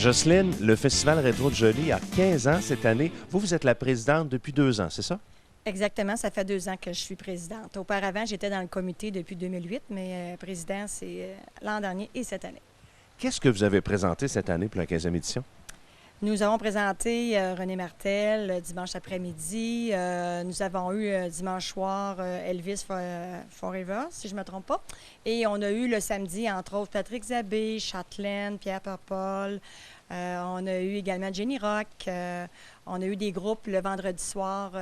Jocelyne, le Festival Rétro de Jolie a 15 ans cette année. Vous êtes la présidente depuis 2 ans, c'est ça? Exactement, ça fait 2 ans que je suis présidente. Auparavant, j'étais dans le comité depuis 2008, mais président, c'est l'an dernier et cette année. Qu'est-ce que vous avez présenté cette année pour la 15e édition? Nous avons présenté René Martel dimanche après-midi. Nous avons eu dimanche soir Elvis Forever, si je ne me trompe pas. Et on a eu le samedi, entre autres, Patrick Zabé, Châtelaine, Pierre Perpol. On a eu également Jenny Rock. On a eu des groupes le vendredi soir,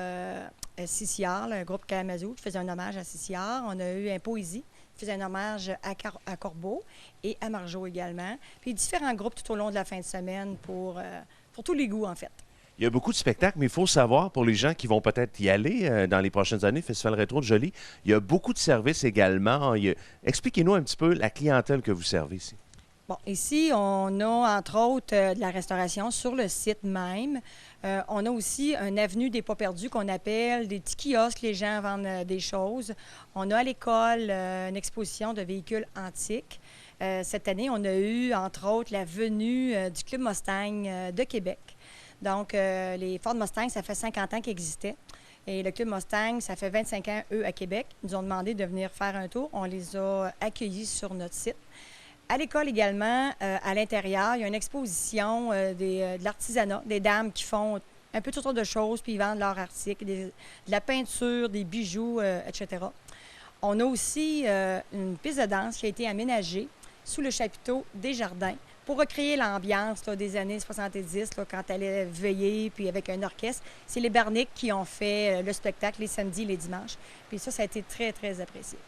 CCR, le groupe Kalamazoo, qui faisait un hommage à CCR. On a eu un Poésie, qui faisait un hommage à Corbeau et à Marjo également. Puis différents groupes tout au long de la fin de semaine pour tous les goûts, en fait. Il y a beaucoup de spectacles, mais il faut savoir, pour les gens qui vont peut-être y aller dans les prochaines années, Festival Rétro de Jolie, il y a beaucoup de services également. Expliquez-nous un petit peu la clientèle que vous servez ici. Bon, ici, on a entre autres de la restauration sur le site même. On a aussi une avenue des pas perdus qu'on appelle des petits kiosques, les gens vendent des choses. On a à l'école une exposition de véhicules antiques. Cette année, on a eu entre autres la venue du Club Mustang de Québec. Donc, les Ford Mustang, ça fait 50 ans qu'ils existaient. Et le Club Mustang, ça fait 25 ans, eux, à Québec. Ils nous ont demandé de venir faire un tour. On les a accueillis sur notre site. À l'école également, à l'intérieur, il y a une exposition de l'artisanat, des dames qui font un peu toutes sortes de choses, puis ils vendent leurs articles, de la peinture, des bijoux, etc. On a aussi une piste de danse qui a été aménagée sous le chapiteau des jardins pour recréer l'ambiance des années 70, quand elle est veillée, puis avec un orchestre. C'est les Barniques qui ont fait le spectacle les samedis et les dimanches. Puis ça a été très, très apprécié.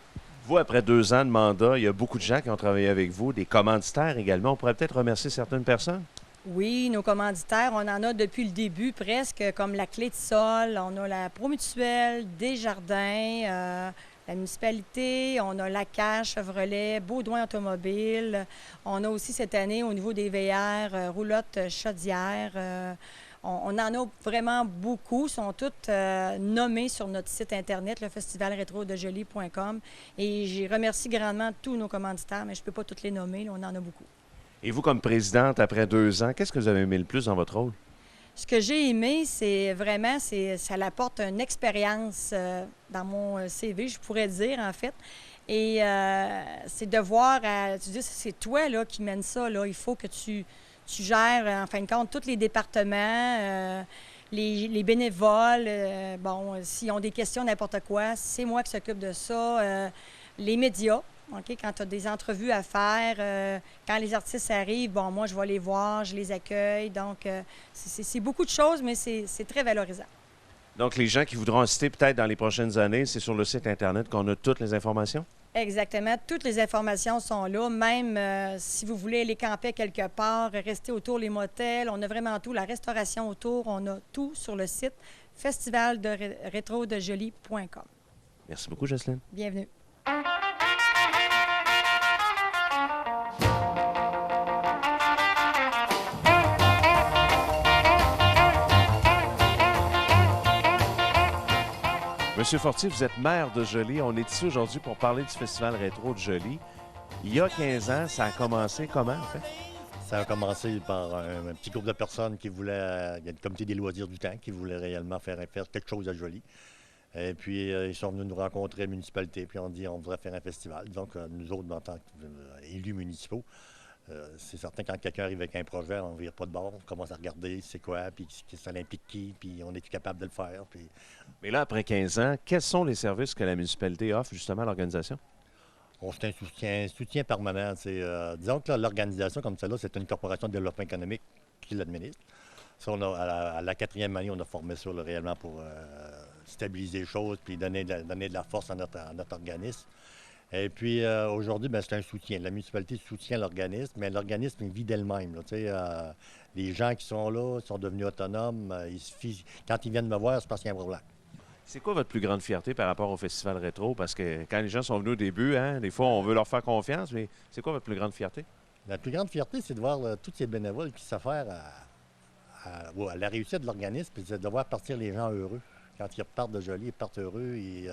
Vous, après 2 ans de mandat, il y a beaucoup de gens qui ont travaillé avec vous, des commanditaires également. On pourrait peut-être remercier certaines personnes? Oui, nos commanditaires, on en a depuis le début presque, comme la Clé de Sol, on a la Promutuelle, Desjardins, la municipalité, on a la Cache, Chevrolet, Baudouin Automobile. On a aussi cette année, au niveau des VR, Roulotte Chaudière. On en a vraiment beaucoup. Ils sont toutes nommées sur notre site Internet, le festivalretrodejolie.com. Et je remercie grandement tous nos commanditaires, mais je ne peux pas toutes les nommer. Là, on en a beaucoup. Et vous, comme présidente, après 2 ans, qu'est-ce que vous avez aimé le plus dans votre rôle? Ce que j'ai aimé, c'est vraiment, ça apporte une expérience dans mon CV, je pourrais dire, en fait. Et c'est de voir, tu dis, c'est toi là, qui mène ça. Là. Il faut que tu gères, en fin de compte, tous les départements, les bénévoles. Bon, s'ils ont des questions, n'importe quoi, c'est moi qui s'occupe de ça. Les médias. OK, quand tu as des entrevues à faire, quand les artistes arrivent, bon, moi, je vais les voir, je les accueille. Donc, c'est beaucoup de choses, mais c'est très valorisant. Donc, les gens qui voudront assister peut-être dans les prochaines années, c'est sur le site Internet qu'on a toutes les informations? Exactement. Toutes les informations sont là. Même si vous voulez aller camper quelque part, rester autour les motels, on a vraiment tout. La restauration autour, on a tout sur le site festivalretrodejolie.com. Merci beaucoup, Jocelyne. Bienvenue. Monsieur Fortier, vous êtes maire de Jolie. On est ici aujourd'hui pour parler du Festival Rétro de Jolie. Il y a 15 ans, ça a commencé comment, en fait? Ça a commencé par un petit groupe de personnes qui voulaient, il y a le comité des loisirs du temps, qui voulait réellement faire quelque chose à Jolie. Et puis, ils sont venus nous rencontrer à la municipalité, puis on dit on voudrait faire un festival. Donc, nous autres, en tant qu'élus municipaux, c'est certain quand quelqu'un arrive avec un projet, on ne vire pas de bord, on commence à regarder c'est quoi, puis ça implique qui, puis on est capable de le faire. Puis... Mais là, après 15 ans, quels sont les services que la municipalité offre justement à l'organisation? C'est un soutien permanent. Disons que l'organisation comme celle-là, c'est une corporation de développement économique qui l'administre. Ça, à la 4e année, on a formé ça réellement pour stabiliser les choses puis donner de la force à notre organisme. Et puis aujourd'hui, c'est un soutien. La municipalité soutient l'organisme, mais l'organisme vit d'elle-même. Les gens qui sont là sont devenus autonomes. Quand ils viennent me voir, c'est parce qu'il y a un problème. C'est quoi votre plus grande fierté par rapport au Festival Rétro? Parce que quand les gens sont venus au début, des fois, on veut leur faire confiance, mais c'est quoi votre plus grande fierté? La plus grande fierté, c'est de voir tous ces bénévoles qui s'affairent à la réussite de l'organisme et de voir partir les gens heureux. Quand ils repartent de Jolie, ils partent heureux. Et,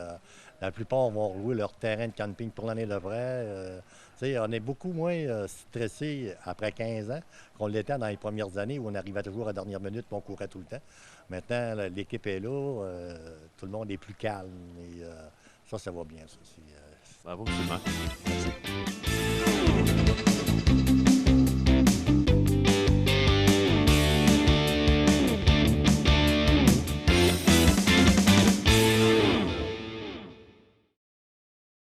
la plupart vont louer leur terrain de camping pour l'année d'après. On est beaucoup moins stressé après 15 ans qu'on l'était dans les premières années où on arrivait toujours à la dernière minute et on courait tout le temps. Maintenant, l'équipe est là, tout le monde est plus calme. Et, ça va bien. Ça. Bravo, absolument. Merci.